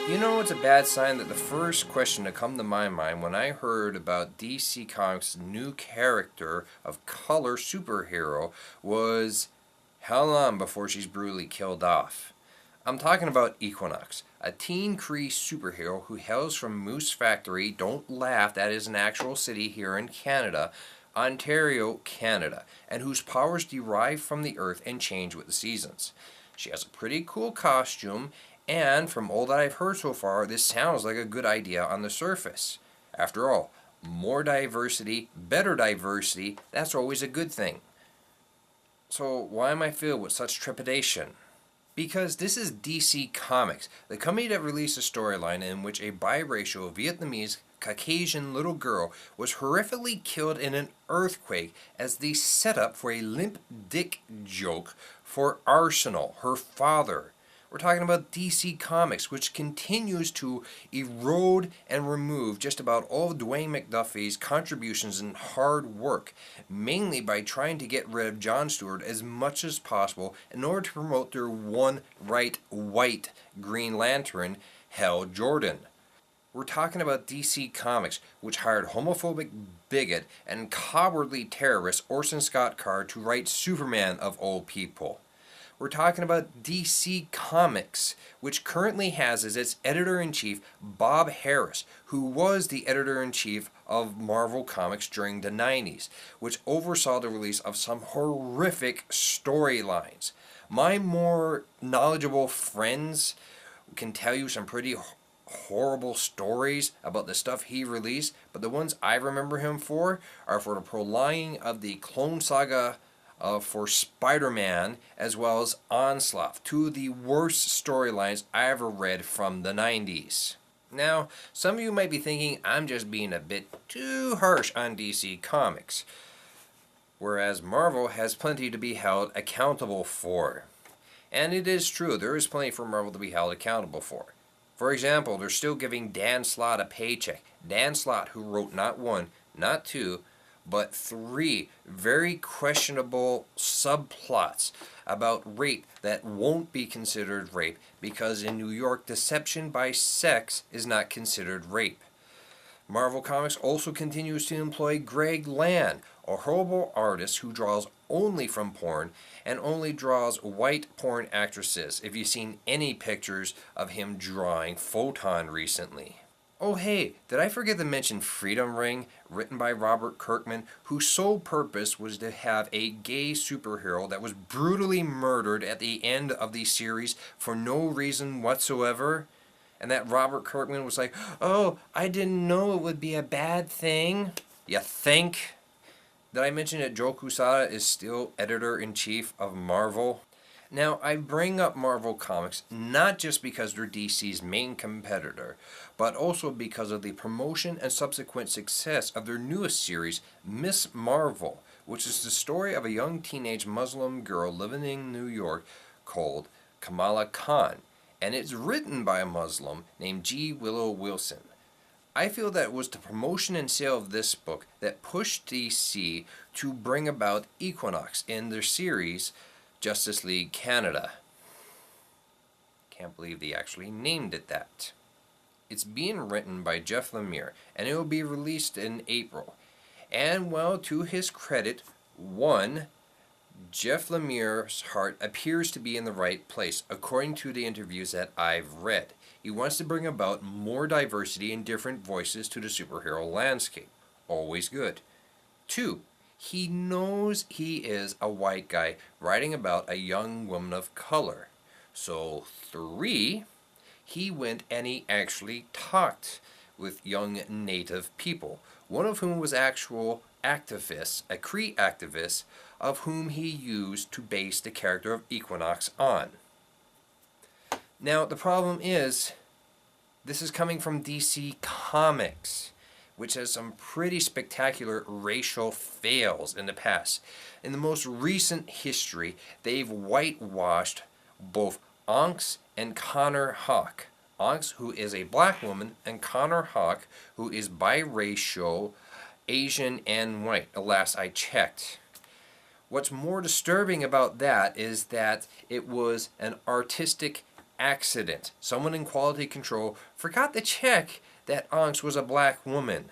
You know, it's a bad sign that the first question to come to my mind when I heard about DC Comics' new character of color superhero was how long before she's brutally killed off? I'm talking about Equinox, a teen Cree superhero who hails from Moose Factory, don't laugh, that is an actual city here in Canada, Ontario, Canada, and whose powers derive from the earth and change with the seasons. She has a pretty cool costume, and from all that I've heard so far, this sounds like a good idea on the surface. After all, more diversity, better diversity, that's always a good thing. So why am I filled with such trepidation? Because this is DC Comics, the company that released a storyline in which a biracial Vietnamese Caucasian little girl was horrifically killed in an earthquake as the setup for a limp dick joke for Arsenal, her father. We're talking about DC Comics, which continues to erode and remove just about all of Dwayne McDuffie's contributions and hard work, mainly by trying to get rid of Jon Stewart as much as possible in order to promote their one right white Green Lantern, Hal Jordan. We're talking about DC Comics, which hired homophobic bigot and cowardly terrorist Orson Scott Card to write Superman of all people. We're talking about DC Comics, which currently has as its editor-in-chief Bob Harris, who was the editor-in-chief of Marvel Comics during the 90s, which oversaw the release of some horrific storylines. My more knowledgeable friends can tell you some pretty horrible stories about the stuff he released, but the ones I remember him for are for the prolonging of the Clone Saga for Spider-Man, as well as Onslaught, two of the worst storylines I ever read from the 90s. Now, some of you might be thinking I'm just being a bit too harsh on DC Comics, whereas Marvel has plenty to be held accountable for. And it is true, there is plenty for Marvel to be held accountable for. For example, they're still giving Dan Slott a paycheck. Dan Slott, who wrote not one, not two, but three very questionable subplots about rape that won't be considered rape because in New York, deception by sex is not considered rape. Marvel Comics also continues to employ Greg Land, a horrible artist who draws only from porn and only draws white porn actresses, if you've seen any pictures of him drawing Photon recently. Oh hey, did I forget to mention Freedom Ring, written by Robert Kirkman, whose sole purpose was to have a gay superhero that was brutally murdered at the end of the series for no reason whatsoever? And that Robert Kirkman was like, oh, I didn't know it would be a bad thing. You think? Did I mention that Joe Quesada is still editor-in-chief of Marvel? Now, I bring up Marvel Comics not just because they're DC's main competitor, but also because of the promotion and subsequent success of their newest series, Miss Marvel, which is the story of a young teenage Muslim girl living in New York called Kamala Khan, and it's written by a Muslim named G. Willow Wilson. I feel that it was the promotion and sale of this book that pushed DC to bring about Equinox in their series Justice League Canada. Can't believe they actually named it that. It's being written by Jeff Lemire, and it will be released in April. And well, to his credit, one, Jeff Lemire's heart appears to be in the right place, according to the interviews that I've read. He wants to bring about more diversity and different voices to the superhero landscape. Always good. Two, he knows he is a white guy writing about a young woman of color. So three, he went and he actually talked with young native people, one of whom was actual activists, a Cree activist, of whom he used to base the character of Equinox on. Now, the problem is, this is coming from DC Comics, which has some pretty spectacular racial fails in the past. In the most recent history, they've whitewashed both Onyx and Connor Hawke. Onyx, who is a black woman, and Connor Hawke, who is biracial Asian and white, the last I checked. What's more disturbing about that is that it was an artistic accident. Someone in quality control forgot to check that Onyx was a black woman.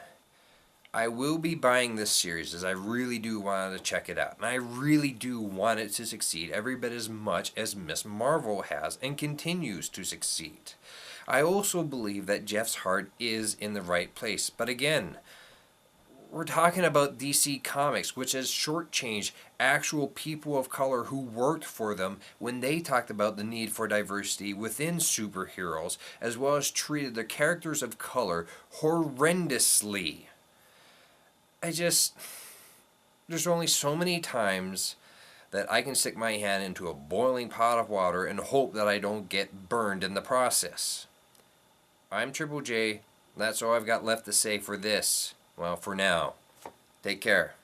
I will be buying this series as I really do want to check it out. And I really do want it to succeed every bit as much as Miss Marvel has and continues to succeed. I also believe that Jeff's heart is in the right place. But again, we're talking about DC Comics, which has shortchanged actual people of color who worked for them when they talked about the need for diversity within superheroes, as well as treated the characters of color horrendously. There's only so many times that I can stick my hand into a boiling pot of water and hope that I don't get burned in the process. I'm Triple J. That's all I've got left to say for this. Well, for now. Take care.